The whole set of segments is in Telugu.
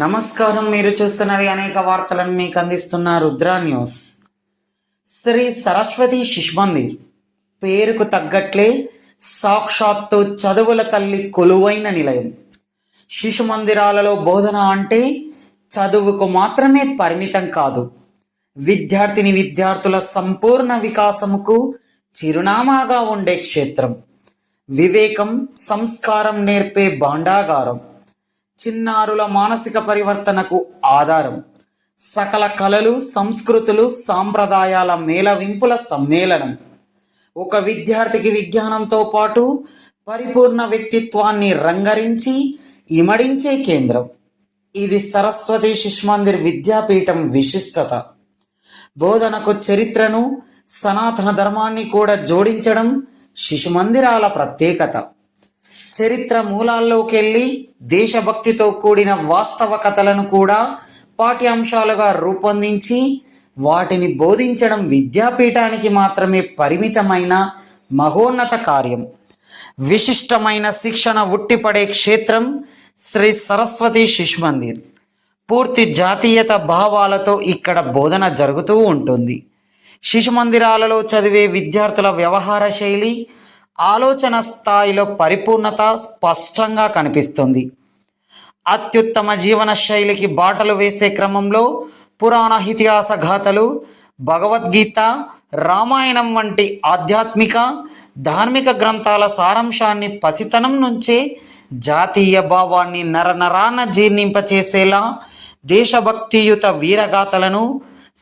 నమస్కారం. మీరు చూస్తున్నది అనేక వార్తలను మీకు అందిస్తున్న రుద్ర న్యూస్. శ్రీ సరస్వతి శిశుమందిర్ పేరుకు తగ్గట్లే సాక్షాత్తు చదువుల తల్లి కొలువైన నిలయం. శిశు మందిరాలలో బోధన అంటే చదువుకు మాత్రమే పరిమితం కాదు, విద్యార్థుల సంపూర్ణ వికాసముకు చిరునామాగా ఉండే క్షేత్రం. వివేకం, సంస్కారం నేర్పే భాండాగారం, చిన్నారుల మానసిక పరివర్తనకు ఆధారం, సకల కళలు, సంస్కృతులు, సాంప్రదాయాల మేళవింపుల సమ్మేళనం. ఒక విద్యార్థికి విజ్ఞానంతో పాటు పరిపూర్ణ వ్యక్తిత్వాన్ని రంగరించి ఇమడించే కేంద్రం. ఇది సరస్వతి శిశుమందిర్ విద్యాపీఠం విశిష్టత. బోధనకు చరిత్రను, సనాతన ధర్మాన్ని కూడా జోడించడం శిశుమందిరాల ప్రత్యేకత. చరిత్ర మూలాల్లోకి వెళ్ళి దేశభక్తితో కూడిన వాస్తవ కథలను కూడా పాఠ్యాంశాలుగా రూపొందించి వాటిని బోధించడం విద్యాపీఠానికి మాత్రమే పరిమితమైన మహోన్నత కార్యం. విశిష్టమైన శిక్షణ ఉట్టిపడే క్షేత్రం శ్రీ సరస్వతి శిశుమందిర్. పూర్తి జాతీయత భావాలతో ఇక్కడ బోధన జరుగుతూ ఉంటుంది. శిశుమందిరాలలో చదివే విద్యార్థుల వ్యవహార శైలి, ఆలోచన స్థాయిలో పరిపూర్ణత స్పష్టంగా కనిపిస్తుంది. అత్యుత్తమ జీవన శైలికి బాటలు వేసే క్రమంలో పురాణ ఇతిహాస గాథలు, భగవద్గీత, రామాయణం వంటి ఆధ్యాత్మిక, ధార్మిక గ్రంథాల సారాంశాన్ని పసితనం నుంచే జాతీయ భావాన్ని నరనరాన జీర్ణింపచేసేలా దేశభక్తియుత వీరగాథలను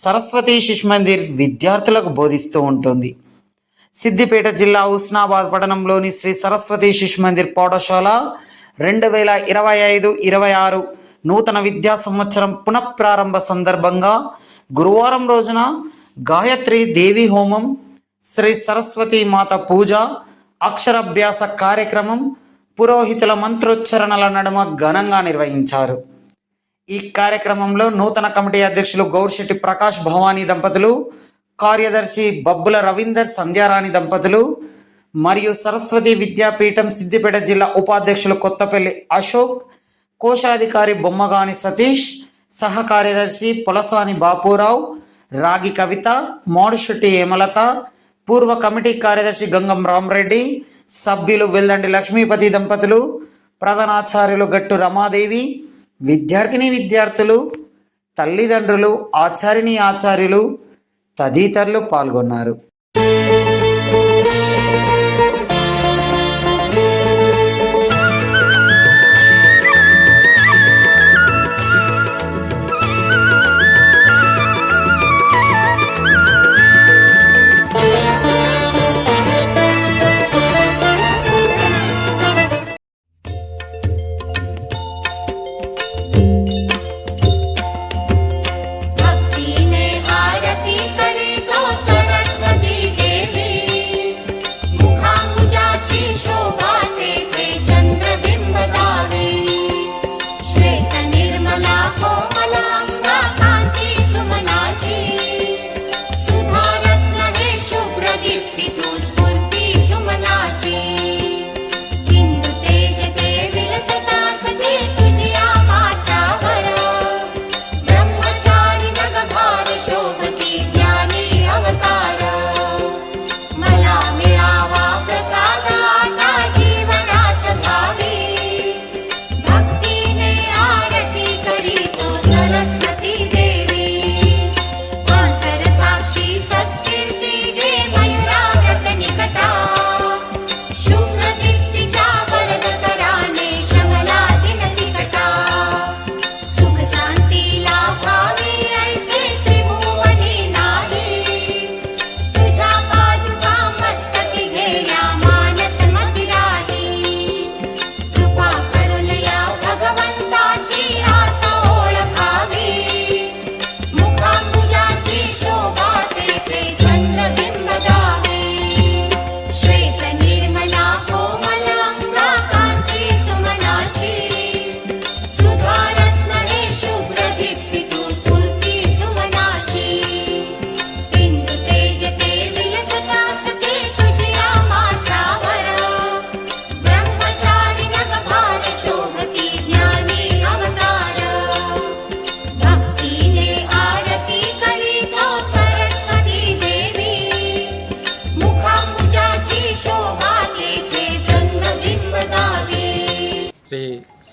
సరస్వతి శిశుమందిర్ విద్యార్థులకు బోధిస్తూ ఉంటుంది. సిద్దిపేట జిల్లా హుస్నాబాద్ పట్టణంలోని శ్రీ సరస్వతి శిశుమందిర్ పాఠశాల 2025-26 నూతన విద్యా సంవత్సరం పునఃప్రారంభ సందర్భంగా గురువారం రోజున గాయత్రి దేవి హోమం, శ్రీ సరస్వతి మాత పూజ, అక్షరాభ్యాస కార్యక్రమం పురోహితుల మంత్రోచ్చరణల నడుమ ఘనంగా నిర్వహించారు. ఈ కార్యక్రమంలో నూతన కమిటీ అధ్యక్షులు గౌర్శెట్టి ప్రకాష్ భవానీ దంపతులు, కార్యదర్శి బబ్బుల రవీందర్ సంధ్యారాణి దంపతులు మరియు సరస్వతి విద్యాపీఠం సిద్దిపేట జిల్లా ఉపాధ్యక్షులు కొత్తపల్లి అశోక్, కోశాధికారి బొమ్మగాని సతీష్, సహ కార్యదర్శి పొలసాని బాపురావు, రాగి కవిత, మోడిశెట్టి హేమలత, పూర్వ కమిటీ కార్యదర్శి గంగం రామరెడ్డి, సభ్యులు వెల్దండి లక్ష్మీపతి దంపతులు, ప్రధానాచార్యులు గట్టు రమాదేవి, విద్యార్థులు, తల్లిదండ్రులు, ఆచార్యులు తదితరులు పాల్గొన్నారు.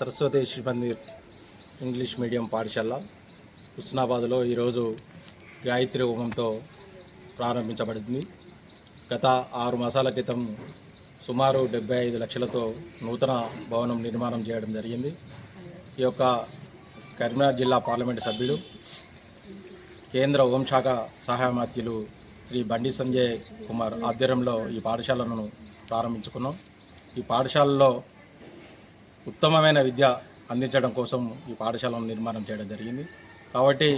సరస్వతి శిశు మందిర్ ఇంగ్లీష్ మీడియం పాఠశాల హుస్నాబాద్లో ఈరోజు గాయత్రి హోమంతో ప్రారంభించబడింది. గత 6 మాసాల క్రితం సుమారు 75 లక్షలతో నూతన భవనం నిర్మాణం చేయడం జరిగింది. ఈ యొక్క కరీంనగర్ జిల్లా పార్లమెంటు సభ్యులు, కేంద్ర హోంశాఖ సహాయ మంత్రులు శ్రీ బండి సంజయ్ కుమార్ ఆధ్వర్యంలో ఈ పాఠశాలను ప్రారంభించుకున్నాం. ఈ పాఠశాలలో ఉత్తమమైన విద్య అందించడం కోసం ఈ పాఠశాలను నిర్మాణం చేయడం జరిగింది. కాబట్టి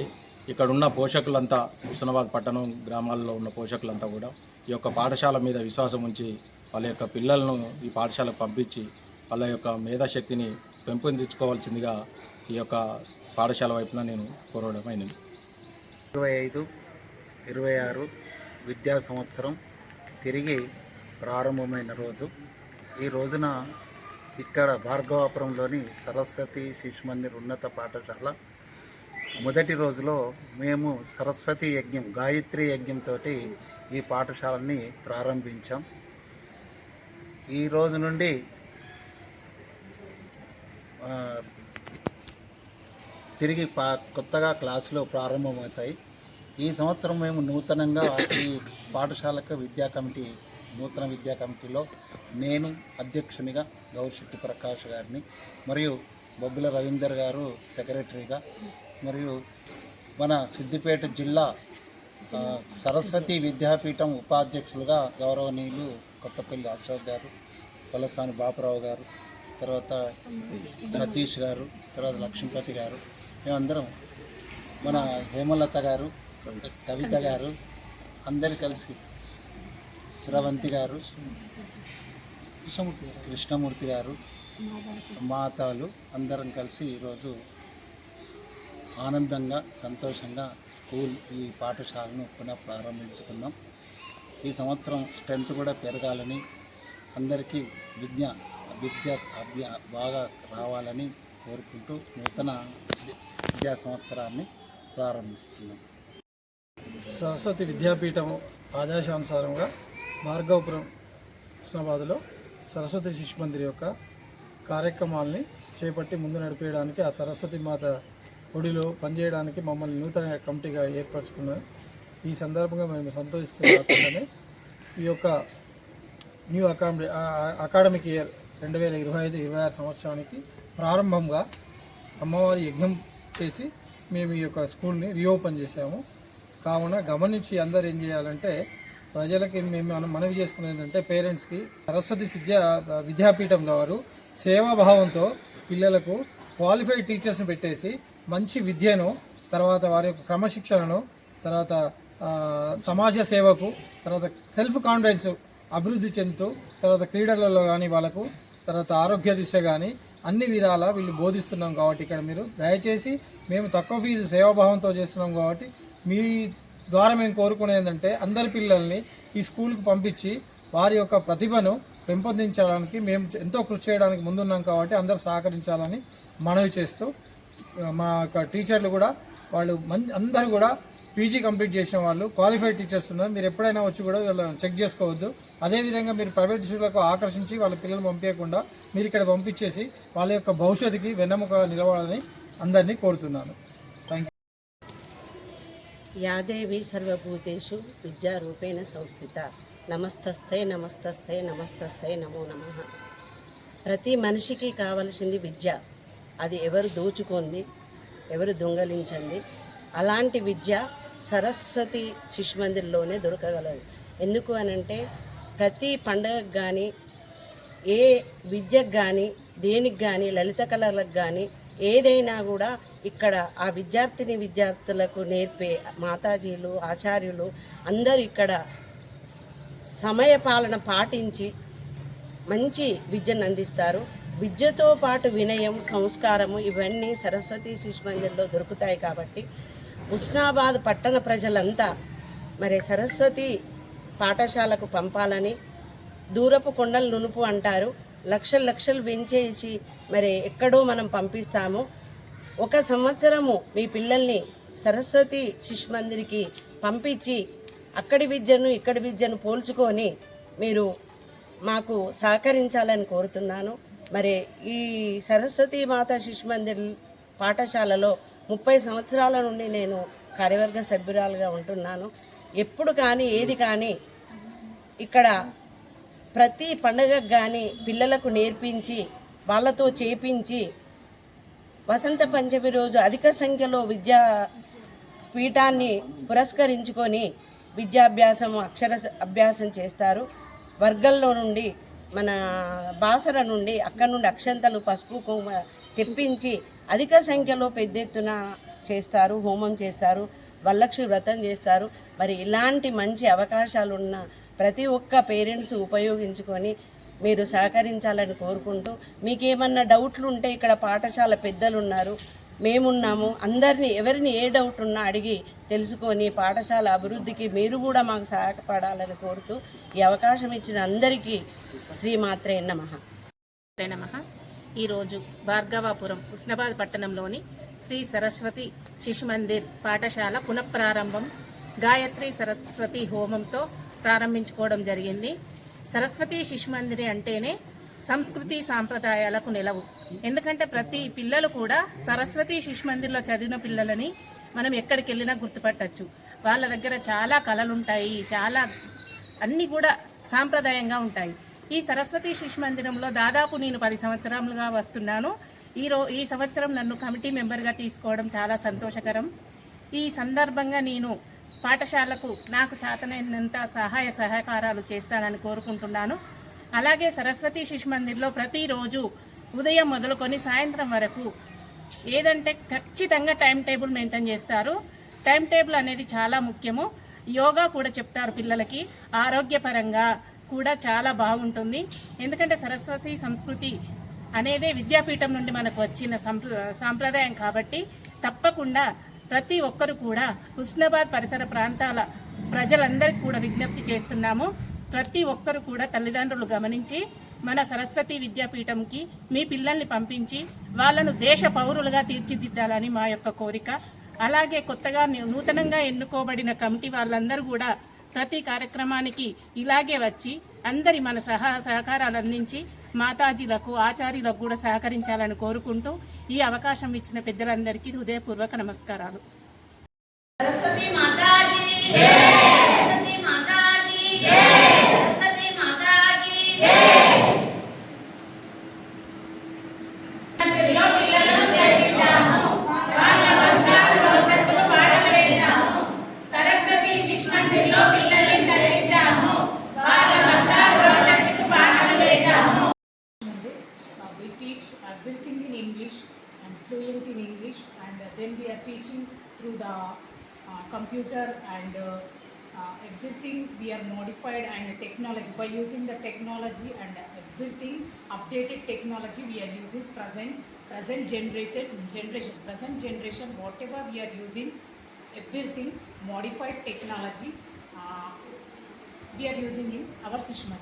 ఇక్కడ ఉన్న పోషకులంతా, హుస్నాబాద్ పట్టణం గ్రామాల్లో ఉన్న పోషకులంతా కూడా ఈ యొక్క పాఠశాల మీద విశ్వాసం ఉంచి వాళ్ళ యొక్క పిల్లలను ఈ పాఠశాలకు పంపించి వాళ్ళ యొక్క మేధాశక్తిని పెంపొందించుకోవాల్సిందిగా ఈ యొక్క పాఠశాల వైపున నేను కోరడమైనది. 25-26 విద్యా సంవత్సరం తిరిగి ప్రారంభమైన రోజు. ఈ రోజున ఇక్కడ భార్గవాపురంలోని సరస్వతి శిశు మందిర్ ఉన్నత పాఠశాల మొదటి రోజులో మేము సరస్వతి యజ్ఞం, గాయత్రి యజ్ఞంతో ఈ పాఠశాలని ప్రారంభించాం. ఈ రోజు నుండి తిరిగి కొత్తగా క్లాసులు ప్రారంభమవుతాయి. ఈ సంవత్సరం మేము నూతనంగా ఈ పాఠశాలకు నూతన విద్యా కమిటీలో నేను అధ్యక్షునిగా గౌరిశెట్టి ప్రకాష్ గారిని, మరియు బొబ్బుల రవీందర్ గారు సెక్రటరీగా, మరియు మన సిద్దిపేట జిల్లా సరస్వతి విద్యాపీఠం ఉపాధ్యక్షులుగా గౌరవనీయులు కొత్తపల్లి అశోక్ గారు, కొలసాని బాపురావు గారు, తర్వాత సతీష్ గారు, తర్వాత లక్ష్మీపతి గారు, మేమందరం, మన హేమలత గారు, కవిత గారు, అందరు కలిసి, శ్రవంతి గారు, కృష్ణమూర్తి గారు, మాతాలు అందరం కలిసి ఈరోజు ఆనందంగా, సంతోషంగా ఈ పాఠశాలను పునః ప్రారంభించుకున్నాం. ఈ సంవత్సరం స్ట్రెంత్ కూడా పెరగాలని, అందరికీ విద్య బాగా రావాలని కోరుకుంటూ నూతన విద్యా సంవత్సరాన్ని ప్రారంభిస్తున్నాం. సరస్వతి విద్యాపీఠం ఆదేశానుసారంగా భార్గవపురం హుస్నాబాద్లో సరస్వతి శిశు మందిర్ యొక్క కార్యక్రమాలని చేపట్టి ముందు నడిపేయడానికి, ఆ సరస్వతి మాత ఒడిలో పనిచేయడానికి మమ్మల్ని నూతన కమిటీగా ఏర్పరచుకున్నాను. ఈ సందర్భంగా మేము సంతోషిస్తున్నానే ఈ యొక్క న్యూ అకాడమిక్ ఇయర్ 2025-26 సంవత్సరానికి ప్రారంభంగా అమ్మవారి యజ్ఞం చేసి మేము ఈ యొక్క స్కూల్ని రీఓపెన్ చేసాము. కావున గమనించి అందరు ఏం చేయాలంటే, ప్రజలకి మేము మనవి చేసుకునేది ఏంటంటే, పేరెంట్స్కి సరస్వతి విద్యాపీఠం వారు సేవాభావంతో పిల్లలకు క్వాలిఫైడ్ టీచర్స్ని పెట్టేసి మంచి విద్యను, తర్వాత వారి యొక్క క్రమశిక్షణను, తర్వాత సమాజ సేవకు, తర్వాత సెల్ఫ్ కాన్ఫిడెన్స్ అభివృద్ధి చెందుతూ, తర్వాత క్రీడలలో కానీ వాళ్ళకు, తర్వాత ఆరోగ్య దిశ కానీ అన్ని విధాలా వీళ్ళు బోధిస్తున్నాం. కాబట్టి ఇక్కడ మీరు దయచేసి, మేము తక్కువ ఫీజు సేవాభావంతో చేస్తున్నాం కాబట్టి మీ ద్వారా మేము కోరుకునేది ఏంటంటే, అందరి పిల్లల్ని ఈ స్కూల్కి పంపించి వారి యొక్క ప్రతిభను పెంపొందించడానికి మేము ఎంతో కృషి చేయడానికి ముందున్నాం. కాబట్టి అందరూ సహకరించాలని మనవి చేస్తూ, మా యొక్క టీచర్లు కూడా వాళ్ళు అందరూ కూడా పీజీ కంప్లీట్ చేసిన వాళ్ళు, క్వాలిఫైడ్ టీచర్స్ ఉన్నారు. మీరు ఎప్పుడైనా వచ్చి కూడా వీళ్ళని చెక్ చేసుకోవద్దు. అదేవిధంగా మీరు ప్రైవేట్ స్కూళ్ళకు ఆకర్షించి వాళ్ళ పిల్లలు పంపించకుండా మీరు ఇక్కడ పంపించేసి వాళ్ళ యొక్క భవిష్యత్తుకి వెన్నెముక నిలవాలని అందరినీ కోరుతున్నాను. Thank you. యాదేవి సర్వభూతేషు విద్యారూపేణ సంస్థిత. నమస్తస్థే నమస్తస్థే నమస్తస్థే నమో నమః. ప్రతి మనిషికి కావలసింది విద్య. అది ఎవరు దోచుకుంది, ఎవరు దొంగలించింది. అలాంటి విద్య సరస్వతి శిశు మందిర్లోనే దొరకగలదు. ఎందుకు అనంటే, ప్రతి పండగకు కానీ, ఏ విద్యకు కానీ, దేనికి కానీ, లలిత కళలకు కానీ ఏదైనా కూడా ఇక్కడ ఆ విద్యార్థులకు నేర్పే మాతాజీలు, ఆచార్యులు అందరూ ఇక్కడ సమయపాలన పాటించి మంచి విద్యను అందిస్తారు. విద్యతో పాటు వినయం, సంస్కారము ఇవన్నీ సరస్వతి శిశు మందిర్లో దొరుకుతాయి. కాబట్టి హుస్నాబాద్ పట్టణ ప్రజలంతా మరి సరస్వతి పాఠశాలకు పంపాలని, దూరపు కొండలు నునుపు అంటారు, లక్షలు వెంచేసి మరి ఎక్కడో మనం పంపిస్తాము. 1 సంవత్సరము మీ పిల్లల్ని సరస్వతి శిశు మందిర్కి పంపించి అక్కడి విద్యను ఇక్కడి విద్యను పోల్చుకొని మీరు మాకు సహకరించాలని కోరుతున్నాను. మరి ఈ సరస్వతి మాత శిశు మందిర్ పాఠశాలలో 30 సంవత్సరాల నుండి నేను కార్యవర్గ సభ్యురాలుగా ఉంటున్నాను. ఎప్పుడు కానీ ఏది కానీ ఇక్కడ ప్రతి పండుగకు కానీ పిల్లలకు నేర్పించి వాళ్ళతో చేపించి వసంత పంచమి రోజు అధిక సంఖ్యలో విద్యా పీఠాన్ని పురస్కరించుకొని విద్యాభ్యాసం అభ్యాసం చేస్తారు. వర్గంలో నుండి మన బాసర నుండి అక్కడి నుండి అక్షంతలు పసుపు కుంకుమ తెప్పించి అధిక సంఖ్యలో పెద్ద ఎత్తున చేస్తారు, హోమం చేస్తారు, వరలక్ష్మి వ్రతం చేస్తారు. మరి ఇలాంటి మంచి అవకాశాలు ఉన్న ప్రతి ఒక్క పేరెంట్స్ ఉపయోగించుకొని మీరు సహకరించాలని కోరుకుంటూ, మీకేమన్నా డౌట్లు ఉంటే ఇక్కడ పాఠశాల పెద్దలు ఉన్నారు, మేమున్నాము, అందరినీ ఎవరిని ఏ డౌట్ ఉన్నా అడిగి తెలుసుకొని పాఠశాల అభివృద్ధికి మీరు కూడా మాకు సహాయపడాలని కోరుతూ ఈ అవకాశం ఇచ్చిన అందరికీ శ్రీమాత్రే నమః. ఈరోజు భార్గవాపురం హుస్నాబాద్ పట్టణంలోని శ్రీ సరస్వతి శిశు మందిర్ పాఠశాల పునఃప్రారంభం గాయత్రి సరస్వతి హోమంతో ప్రారంభించుకోవడం జరిగింది. సరస్వతి శిశు మందిర్ అంటేనే సంస్కృతి సాంప్రదాయాలకు నిలవు. ఎందుకంటే ప్రతి పిల్లలు కూడా సరస్వతి శిశు మందిర్లో చదివిన పిల్లలని మనం ఎక్కడికి వెళ్ళినా గుర్తుపట్టచ్చు. వాళ్ళ దగ్గర చాలా కళలు ఉంటాయి, చాలా అన్నీ కూడా సాంప్రదాయంగా ఉంటాయి. ఈ సరస్వతి శిశు మందిరంలో దాదాపు నేను 10 సంవత్సరాలుగా వస్తున్నాను. ఈ సంవత్సరం నన్ను కమిటీ మెంబర్గా తీసుకోవడం చాలా సంతోషకరం. ఈ సందర్భంగా నేను పాఠశాలకు నాకు చేతనైనంత సహాయ సహకారాలు చేస్తానని కోరుకుంటున్నాను. అలాగే సరస్వతి శిశు మందిర్లో ప్రతిరోజు ఉదయం మొదలుకొని సాయంత్రం వరకు ఏదంటే ఖచ్చితంగా టైం టేబుల్ మెయింటైన్ చేస్తారు. టైం టేబుల్ అనేది చాలా ముఖ్యము. యోగా కూడా చెప్తారు పిల్లలకి. ఆరోగ్యపరంగా కూడా చాలా బాగుంటుంది. ఎందుకంటే సరస్వతి సంస్కృతి అనేదే విద్యాపీఠం నుండి మనకు వచ్చిన సాంప్రదాయం కాబట్టి తప్పకుండా ప్రతి ఒక్కరు కూడా హుస్నాబాద్ పరిసర ప్రాంతాల ప్రజలందరికీ కూడా విజ్ఞప్తి చేస్తున్నాము. ప్రతి ఒక్కరు కూడా తల్లిదండ్రులు గమనించి మన సరస్వతి విద్యాపీఠంకి మీ పిల్లల్ని పంపించి వాళ్ళను దేశ పౌరులుగా తీర్చిదిద్దాలని మా యొక్క కోరిక. అలాగే కొత్తగా నూతనంగా ఎన్నుకోబడిన కమిటీ వాళ్ళందరూ కూడా ప్రతి కార్యక్రమానికి ఇలాగే వచ్చి అందరి మన సహకారాలు అందించి మాతాజీలకు ఆచార్యులకు కూడా సహకరించాలని కోరుకుంటూ ఈ అవకాశం ఇచ్చిన పెద్దలందరికీ హృదయపూర్వక నమస్కారాలు. సరస్వతి మాతాజీ జై, సరస్వతి మాతాజీ జై, సరస్వతి మాతాజీ జై. పిల్లలను చేర్చాము, వాళ్ళ బంగారు భవిష్యత్తుకు బాటలు వేశాము. సరస్వతి శిశు మందిర్లో పిల్లలను చేర్చాము, వాళ్ళ బంగారు భవిష్యత్తుకు బాటలు వేశాము. We teach everything in English and fluent in English, and then we are teaching through the computer and everything we are modified and technology by using the technology and everything updated technology we are using present generation whatever we are using everything modified technology we are using in our Shishman.